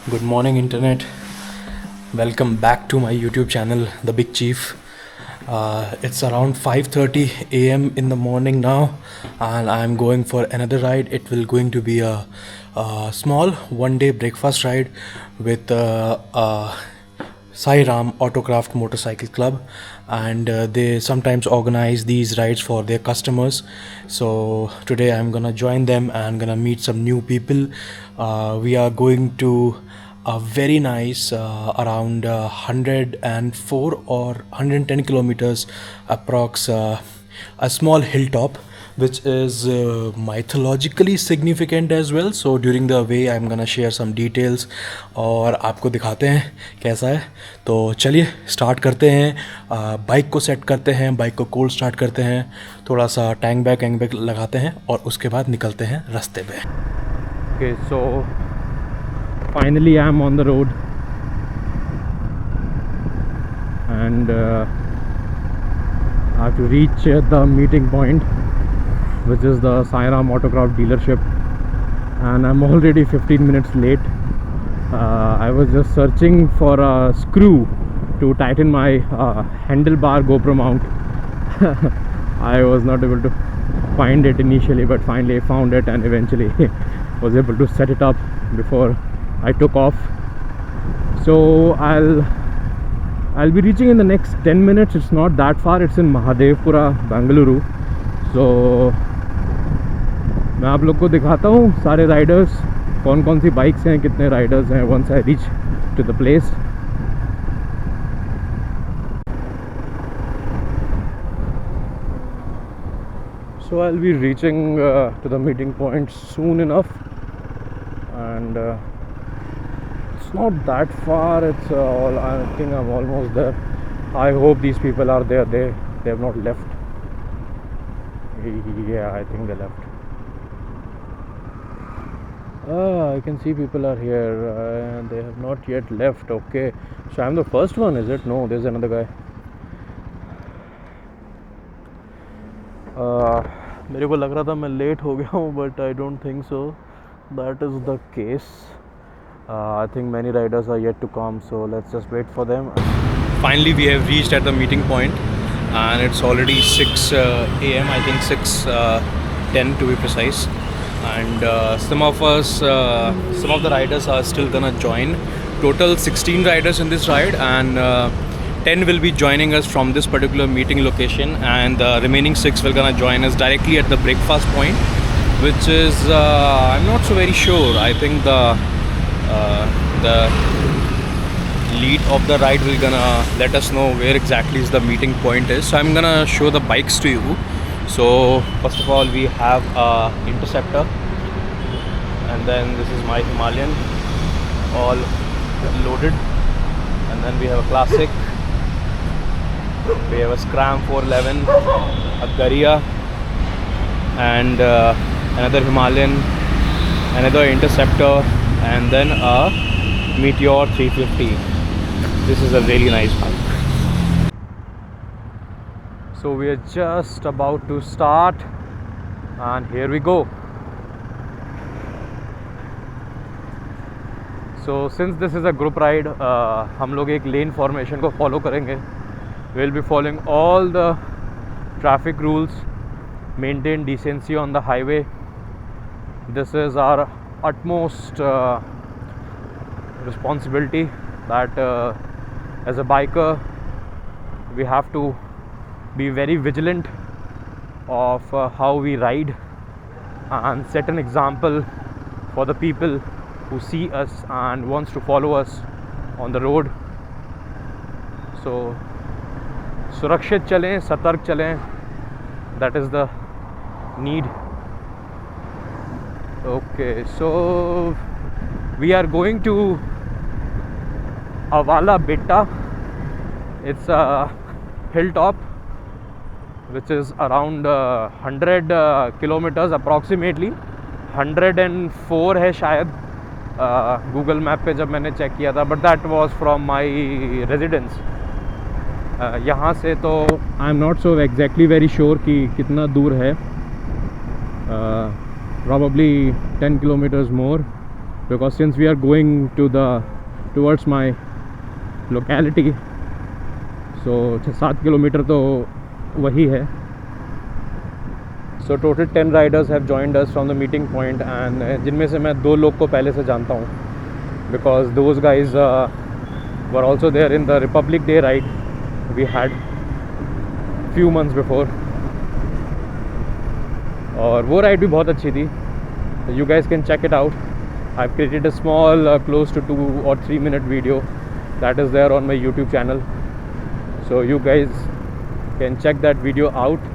Good morning, Internet. Welcome back to my YouTube channel, The Big Chief. It's around 5:30 a.m. in the morning now, and I'm going for another ride. It will going to be a small one-day breakfast ride with Sai Ram Autocraft Motorcycle Club, and they sometimes organize these rides for their customers. So today I'm gonna join them and gonna meet some new people. We are going to a very nice around 104 or 110 kilometers approx, a small hilltop which is mythologically significant as well. So during the way I'm gonna share some details और आपको दिखाते हैं कैसा है. तो चलिए start करते हैं. बाइक को सेट करते हैं, बाइक को कोल्ड स्टार्ट करते हैं, थोड़ा सा टैंक बैग लगाते हैं और उसके बाद निकलते हैं रास्ते पे. Okay, so finally I'm on the road and I have to reach the meeting point, which is the Sai Ram Autocraft dealership, and I'm already 15 minutes late. I was just searching for a screw to tighten my handlebar GoPro mount. I was not able to find it initially, but finally I found it and eventually was able to set it up before I took off. So I'll be reaching in the next 10 minutes. It's not that far. It's in Mahadevpura, Bengaluru. So मैं आप लोग को दिखाता हूँ सारे Riders, कौन कौन सी bikes हैं, कितने राइडर्स हैं once I reach to the place. So I'll be reaching to the meeting point soon enough, and it's not that far. It's I think I'm almost there. I hope these people are there. They have not left. Yeah, I think they left. I can see people are here. They have not yet left. Okay, so I'm the first one, is it? No, there's another guy. मेरे को लग रहा था मैं late हो गया हूँ, but I don't think so. That is the case. I think many riders are yet to come, so let's just wait for them. Finally, we have reached at the meeting point, and it's already 6 a.m. I think 6:10 to be precise. And some of the riders are still gonna join. Total 16 riders in this ride, and 10 will be joining us from this particular meeting location, and the remaining 6 will gonna join us directly at the breakfast point, which is I'm not so very sure. I think the lead of the ride will gonna let us know where exactly is the meeting point is. So I'm gonna show the bikes to you. So first of all, we have a Interceptor, and then this is my Himalayan, all loaded, and then we have a Classic, we have a Scram 411, a Garia, and another Himalayan, another Interceptor, and then a Meteor 350. This is a really nice bike. So we are just about to start, and here we go. So since this is a group ride, हम लोग एक lane formation को follow करेंगे. We'll be following all the traffic rules, maintain decency on the highway. This is our utmost responsibility, that as a biker we have to be very vigilant of how we ride and set an example for the people who see us and wants to follow us on the road. So सुरक्षित चलें, सतर्क चलें, that is the need. Okay, so we are going to Avala Betta. It's a hilltop which is around 100 kilometers approximately. 104 है शायद Google map पे जब मैंने check किया था, but that was from my residence. यहाँ से तो I am not so exactly very sure कि कितना दूर है. Probably 10 kilometers more. because since we are going towards my locality, so 6-7 kilometre तो वही है. So total 10 riders have joined us from the meeting point, and जिनमें से मैं 2 लोग को पहले से जानता हूँ, because those guys were also there in the Republic Day ride we had few months before, और वो राइड भी बहुत अच्छी थी. You guys can check it out. I've created a small close to 2 or 3 minute video that is there on my YouTube channel, so you guys can check that video out.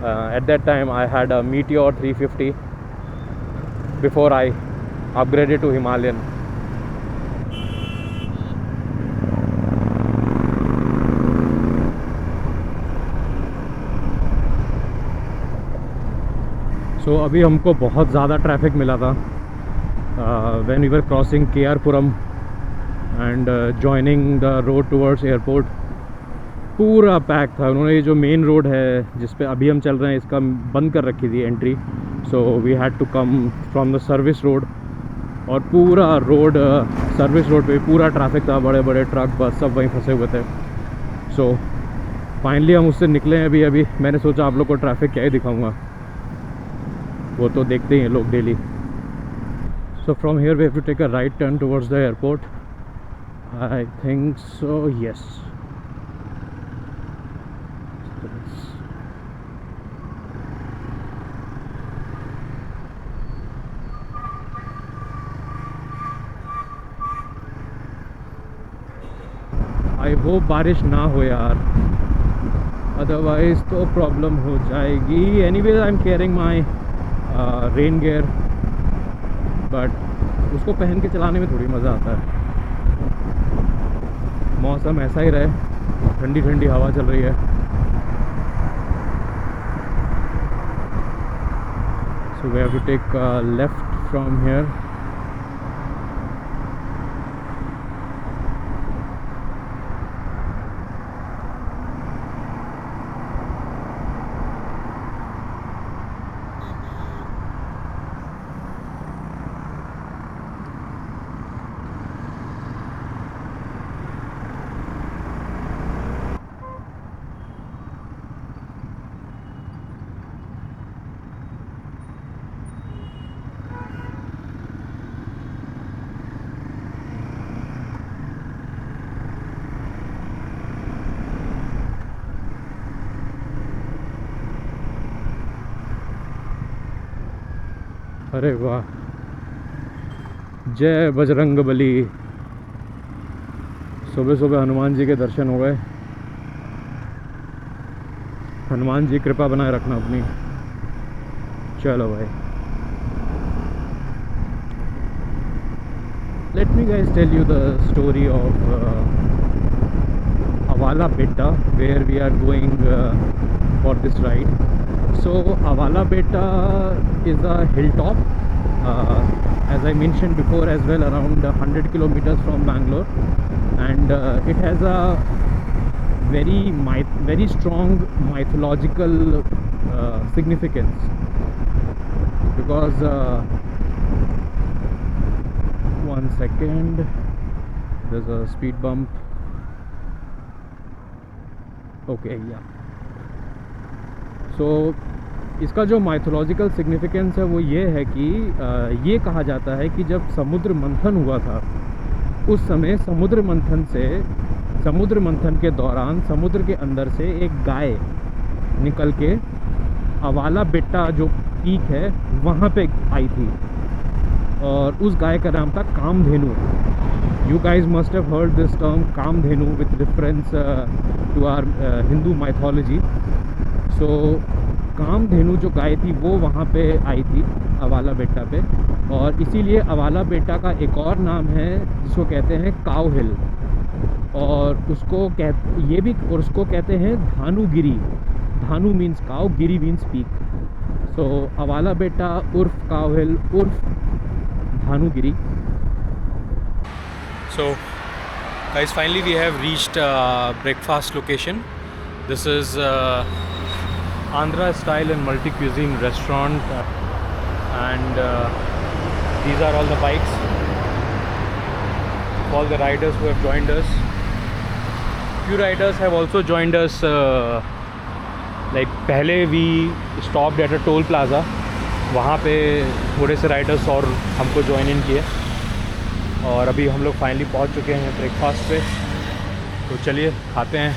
At that time I had a Meteor 350 before I upgraded to Himalayan. So अभी हमको बहुत ज़्यादा traffic मिला था when we were crossing KR Puram and joining the road towards airport. पूरा pack था. उन्होंने ये जो मेन रोड है जिस पे अभी हम चल रहे हैं, इसका बंद कर रखी थी entry, so we had to come from the service road. और पूरा रोड सर्विस रोड पे पूरा ट्रैफिक था, बड़े बड़े ट्रक बस सब वहीं फंसे हुए थे. सो फाइनली हम उससे निकले हैं अभी. मैंने सोचा आप लोग को ट्रैफिक क्या ही दिखाऊंगा, वो तो देखते ही हैं लोग daily. So from here we have to take a right turn towards the airport. I think so, yes. I hope बारिश ना हो यार, अदरवाइज़ तो प्रॉब्लम हो जाएगी. Anyways I am carrying my rain gear, but उसको पहन के चलाने में थोड़ी मज़ा आता है. मौसम ऐसा ही रहे, ठंडी ठंडी हवा चल रही है. So we have to take left from here. अरे वाह, जय बजरंग बली. सुबह सुबह हनुमान जी के दर्शन हो गए. हनुमान जी कृपा बनाए रखना अपनी. चलो भाई. Let me guys tell you the story of Avala Beta where we are going for this ride. So Avala Beta is a hilltop, as I mentioned before as well, around 100 kilometers from Bangalore, and it has a very strong mythological significance, because one second, there's a speed bump. Okay, yeah. सो इसका जो mythological significance है वो ये है कि ये कहा जाता है कि जब समुद्र मंथन हुआ था, उस समय समुद्र मंथन के दौरान समुद्र के अंदर से एक गाय निकल के अवाला बेटा जो पीक है वहाँ पे आई थी, और उस गाय का नाम था Kamadhenu. You guys must have heard this term Kamadhenu with reference to our Hindu mythology. So Kamadhenu जो गाय थी वो वहाँ पे आई थी अवाला बेटा पे, और इसीलिए अवाला बेटा का एक और नाम है जिसको कहते हैं काऊ हिल, और उसको कहते हैं धानुगिरी. धानु मीन्स काऊ, गिरी मीन्स पीक. सो अवाला बेटा उर्फ काऊ हिल उर्फ धानुगिरी. So guys, finally we have reached breakfast location. This is Andhra style and multi cuisine restaurant, and these are all the bikes. all the riders who have joined us. Few riders have also joined us. Like पहले we stopped at a toll plaza. वहाँ पे थोड़े से Riders और हमको join in किए और अभी हम लोग फाइनली पहुँच चुके हैं ब्रेकफास्ट पे। तो चलिए खाते हैं,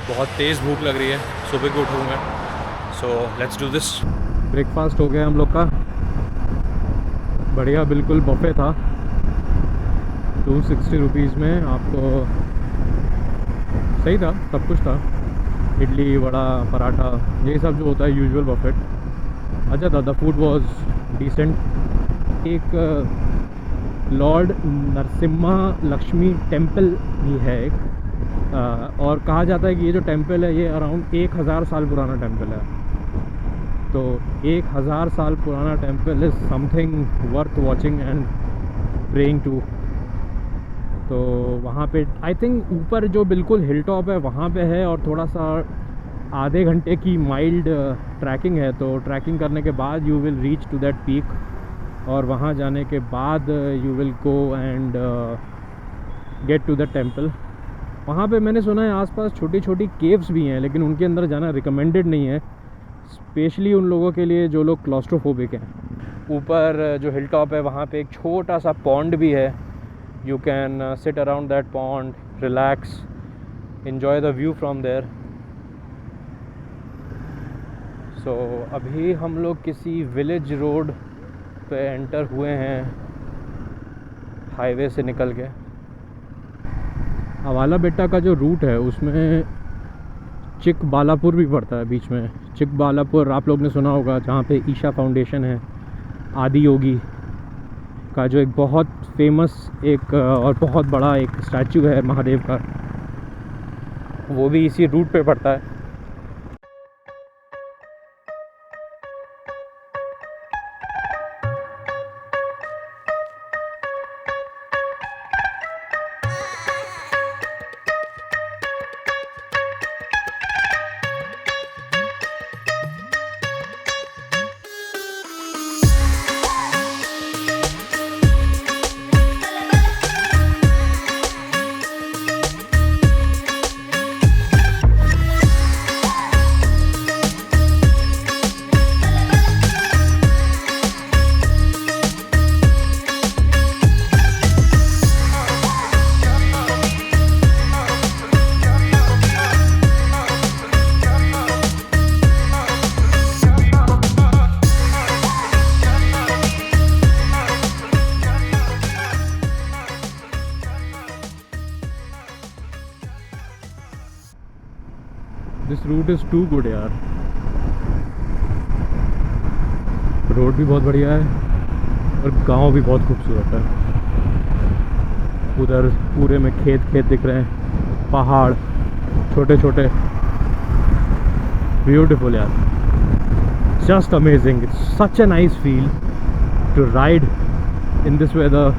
बहुत तेज़ भूख लग रही है, सुबह को उठूँगा। So let's do this. Breakfast हो गया हम लोग का, बढ़िया बिल्कुल बफे था। 260 रुपीज़ में आपको सही था, सब कुछ था, इडली वड़ा पराठा ये सब जो होता है यूजुअल बफेट। अच्छा था, द फूड वॉज डिसेंट। एक लॉर्ड नरसिम्हा लक्ष्मी टेम्पल भी है एक, और कहा जाता है कि ये जो टेम्पल है ये अराउंड 1000 साल पुराना टेम्पल है। तो 1000 साल पुराना temple is something worth watching and praying to. तो वहाँ पे आई थिंक ऊपर जो बिल्कुल हिल टॉप है वहाँ पे है, और थोड़ा सा आधे घंटे की माइल्ड ट्रैकिंग है। तो ट्रैकिंग करने के बाद you will reach to that peak, और वहाँ जाने के बाद you will go and get to the temple. वहाँ पे मैंने सुना है आसपास छोटी छोटी केव्स भी हैं, लेकिन उनके अंदर जाना रिकमेंडेड नहीं है, स्पेशली उन लोगों के लिए जो लोग क्लॉस्ट्रोफोबिक हैं। ऊपर जो हिल टॉप है वहाँ पे एक छोटा सा पॉन्ड भी है। You can sit around that pond, relax, enjoy the view from there. सो अभी हम लोग किसी विलेज रोड पे एंटर हुए हैं, हाईवे से निकल के। हवाला बेट्टा का जो रूट है उसमें चिकबालापुर भी पड़ता है बीच में। चिकबालापुर आप लोग ने सुना होगा, जहाँ पे ईशा फाउंडेशन है, आदि योगी का जो एक बहुत फेमस एक और बहुत बड़ा एक स्टैचू है महादेव का, वो भी इसी रूट पे पड़ता है। This route is too good यार। रोड भी बहुत बढ़िया है और गांव भी बहुत खूबसूरत है। उधर पूरे में खेत खेत दिख रहे हैं, पहाड़ छोटे छोटे, ब्यूटीफुल यार, just amazing. It's such a nice feel to ride in this weather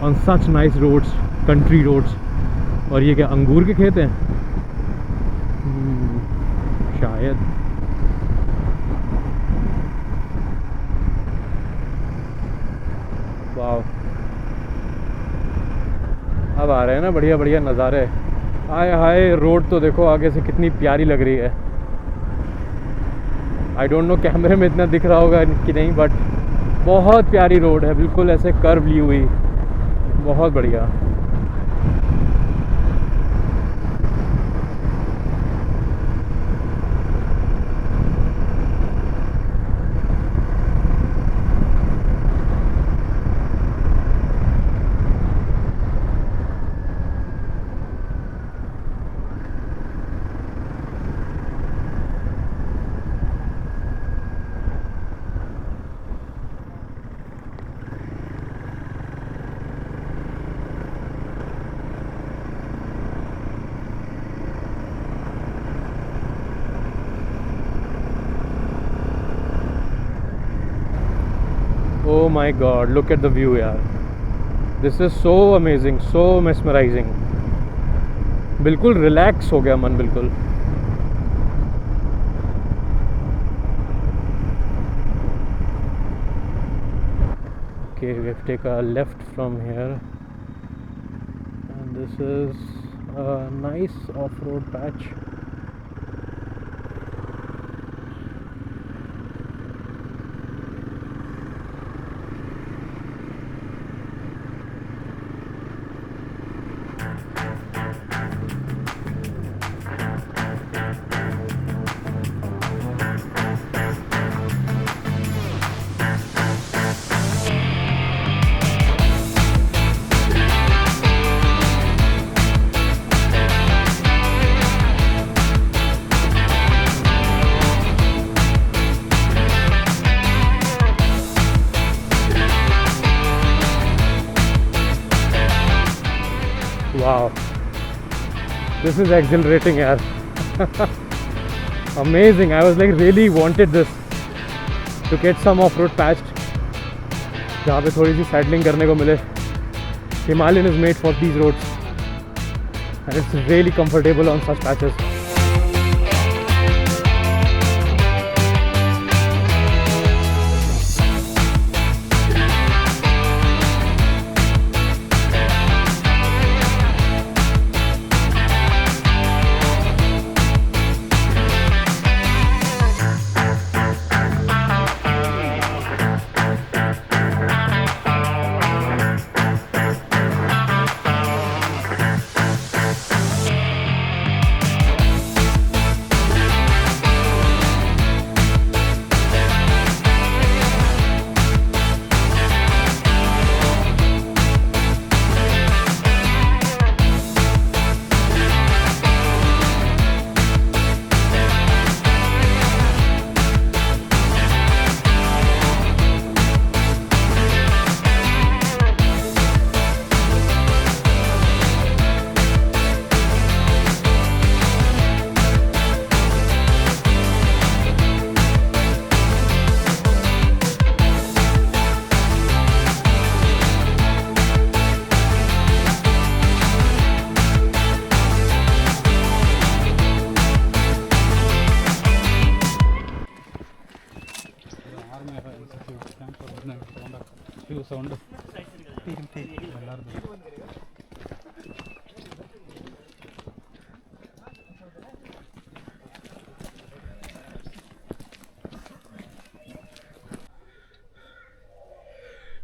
on such nice roads, country roads. और ये क्या अंगूर के खेत हैं? शायद। वाह, अब आ रहे हैं ना बढ़िया बढ़िया नज़ारे। हाय हाय, रोड तो देखो आगे से कितनी प्यारी लग रही है। आई डोंट नो कैमरे में इतना दिख रहा होगा कि नहीं, बट बहुत प्यारी रोड है, बिल्कुल ऐसे कर्व ली हुई, बहुत बढ़िया। Oh my God, look at the view यार, this is so amazing, so mesmerizing। बिल्कुल रिलैक्स हो गया मन, बिल्कुल। Okay, we have to take a left from here। This is a nice off-road patch. Wow, this is exhilarating, yaar. Amazing. I was like really wanted this to get some off-road patch जहाँ पे थोड़ी सी saddling करने को मिले. Himalayan is made for these roads and it's really comfortable on such patches.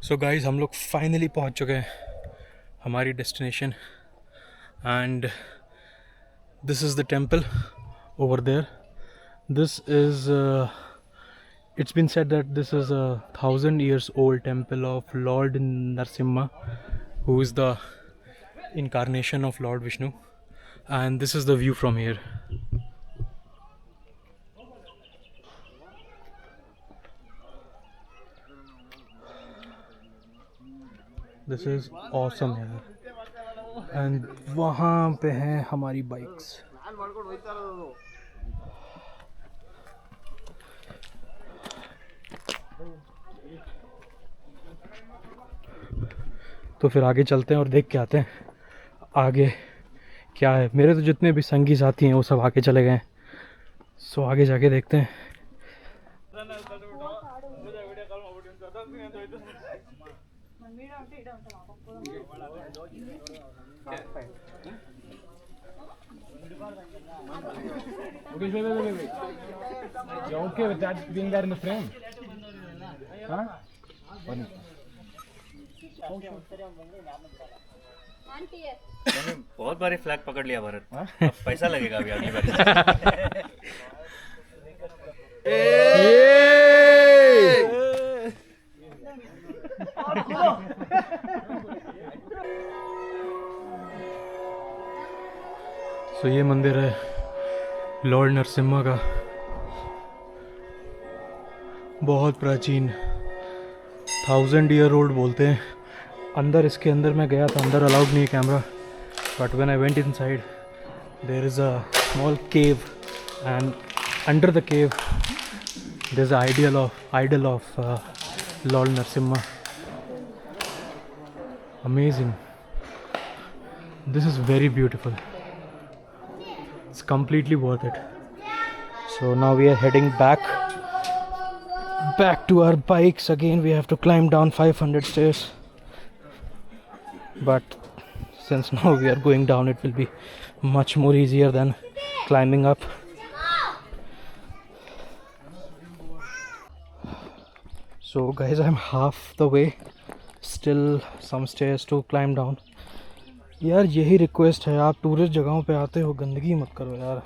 So guys हम लोग finally पहुंच चुके हैं हमारी destination and this is the temple over there. This is it's been said that this is a 1,000 years old temple of Lord Narasimha, who is the incarnation of Lord Vishnu, and this is the view from here. This is awesome here. And वहाँ पे हैं हमारी bikes. तो फिर आगे चलते हैं और देख के आते हैं आगे क्या है. मेरे तो जितने भी संगी साथी हैं वो सब आगे चले गए. सो आगे जाके देखते हैं. Okay, wait. You're okay with that being there in the frame? Huh? बहुत बारी फ्लैग पकड़ लिया भारत. अब पैसा लगेगा अभी अगली बार. सो ये मंदिर है लॉर्ड नरसिम्हा का. बहुत प्राचीन 1000 ईयर ओल्ड बोलते हैं. अंदर इसके अंदर मैं गया था. अंदर अलाउड नहीं camera, but when I went inside there is a small cave and under the cave there is idol of Lord Narasimha. Amazing. This is very beautiful. It's completely worth it. So now we are heading back to our bikes again. We have to climb down 500 stairs, but since now we are going down, it will be much more easier than climbing up. So guys, I'm half the way, still some stairs to climb down. यार यही request है, आप tourist जगहों पे आते हो गंदगी मत करो यार।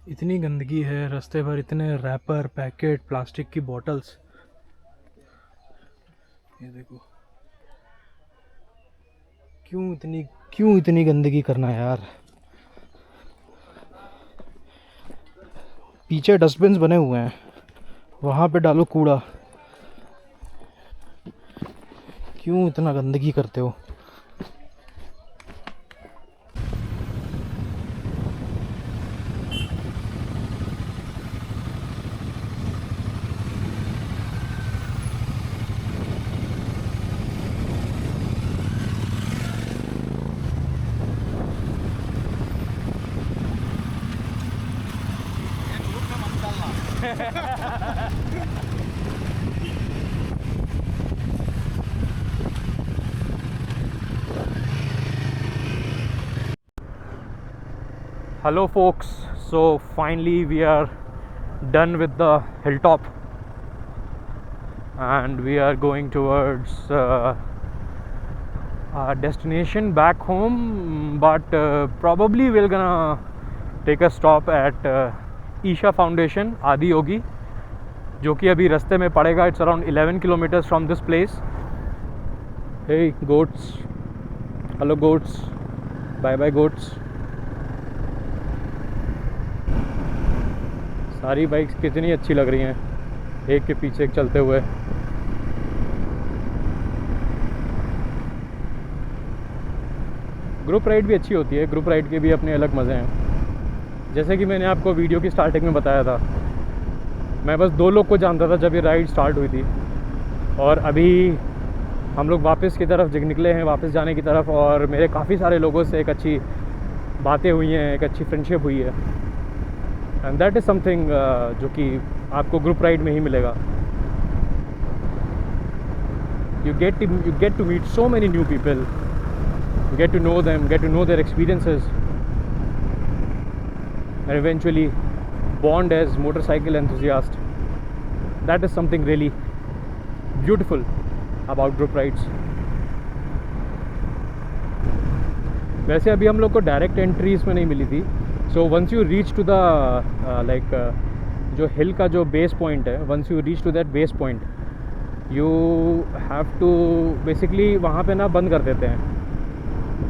इतनी गंदगी है रास्ते भर, इतने रैपर, पैकेट, प्लास्टिक की बॉटल्स। ये देखो, क्यों इतनी गंदगी करना यार। पीछे डस्टबिन्स बने हुए हैं, वहाँ पे डालो कूड़ा, क्यों इतना गंदगी करते हो। Hello folks, so finally we are done with the hilltop and we are going towards our destination back home, but probably we're gonna take a stop at Isha Foundation Adi Yogi, जो कि अभी रास्ते में पड़ेगा। It's around 11 kilometers from this place. Hey goats, hello goats, bye bye goats. सारी bikes कितनी अच्छी लग रही हैं, एक के पीछे एक चलते हुए। ग्रुप राइड भी अच्छी होती है, ग्रुप राइड के भी अपने अलग मज़े हैं। जैसे कि मैंने आपको वीडियो की स्टार्टिंग में बताया था, मैं बस 2 लोग को जानता था जब ये राइड स्टार्ट हुई थी, और अभी हम लोग वापस की तरफ निकले हैं, वापस जाने की तरफ, और मेरे काफ़ी सारे लोगों से एक अच्छी बातें हुई हैं, एक अच्छी फ्रेंडशिप हुई है। एंड दैट इज़ समथिंग जो कि आपको ग्रुप राइड में ही मिलेगा। you get to meet so many new people, you get to know them, get to know their experiences, and eventually bond as motorcycle enthusiasts. That is something really beautiful about group rides. वैसे अभी हम लोग को direct entry इसमें नहीं मिली थी। So once you reach to the जो हिल का जो बेस पॉइंट है, once you reach to that base point, you have to basically वहाँ पे ना बंद कर देते हैं,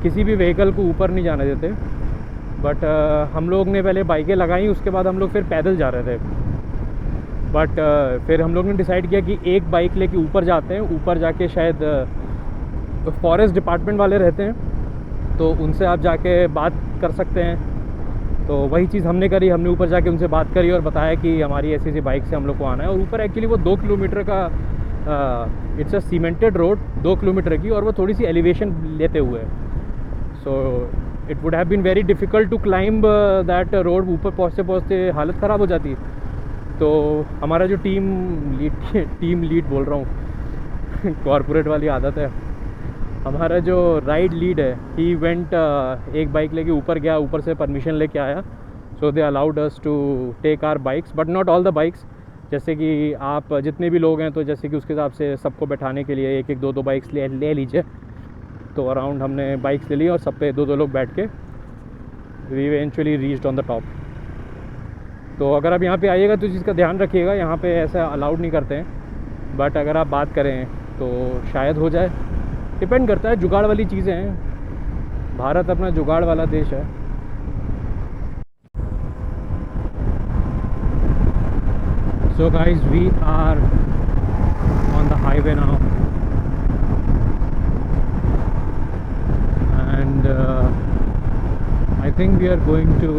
किसी भी व्हीकल को ऊपर नहीं जाने देते। बट हम लोग ने पहले बाइकें लगाई, उसके बाद हम लोग फिर पैदल जा रहे थे। बट फिर हम लोग ने डिसाइड किया कि एक बाइक लेके ऊपर जाते हैं। ऊपर जाके शायद फॉरेस्ट डिपार्टमेंट वाले रहते हैं, तो उनसे आप जाके बात कर सकते हैं। तो वही चीज़ हमने करी, हमने ऊपर जाके उनसे बात करी और बताया कि हमारी ऐसी ऐसी बाइक से हम लोग को आना है। और ऊपर एक्चुअली वो 2 किलोमीटर का it's a cemented road, 2 kilometre की, और वो थोड़ी सी एलिवेशन लेते हुए है। So it would have been very difficult to climb that road. ऊपर पहुँचते पहुँचते हालत ख़राब हो जाती। तो हमारा जो टीम लीड बोल रहा हूँ कॉर्पोरेट वाली आदत है, हमारा जो राइड लीड है, ही वेंट एक बाइक लेके ऊपर गया, ऊपर से परमिशन लेके आया। So they allowed us to take our bikes, but not all the bikes. जैसे कि आप जितने भी लोग हैं, तो जैसे कि उसके हिसाब से सबको बैठाने के लिए 1-1, 2-2 बाइक्स ले लीजिए। तो अराउंड हमने बाइक्स ले ली और सब पे 2-2 लोग बैठ के we eventually reached on the top. तो अगर आप यहाँ पे आइएगा तो चीज़ का ध्यान रखिएगा, यहाँ पे ऐसा अलाउड नहीं करते हैं, बट अगर आप बात करें तो शायद हो जाए। डिपेंड करता है, जुगाड़ वाली चीज़ें हैं, भारत अपना जुगाड़ वाला देश है। So guys, we are on the highway now, and I think we are going to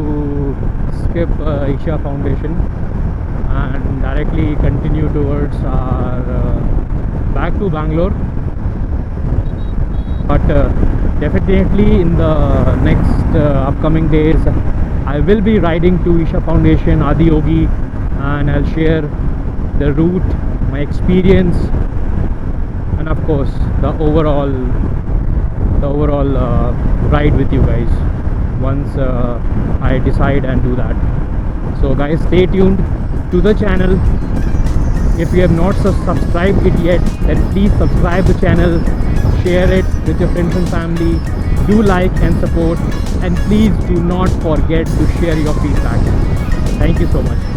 skip Isha Foundation and directly continue towards our back to Bangalore. But definitely in the next upcoming days, I will be riding to Isha Foundation, Adi Yogi, and I'll share the route, my experience, and of course the overall the overall ride with you guys once I decide and do that. So guys, stay tuned to the channel. If you have not subscribed it yet, then please subscribe the channel, share it with your friends and family, do like and support, and please do not forget to share your feedback. Thank you so much.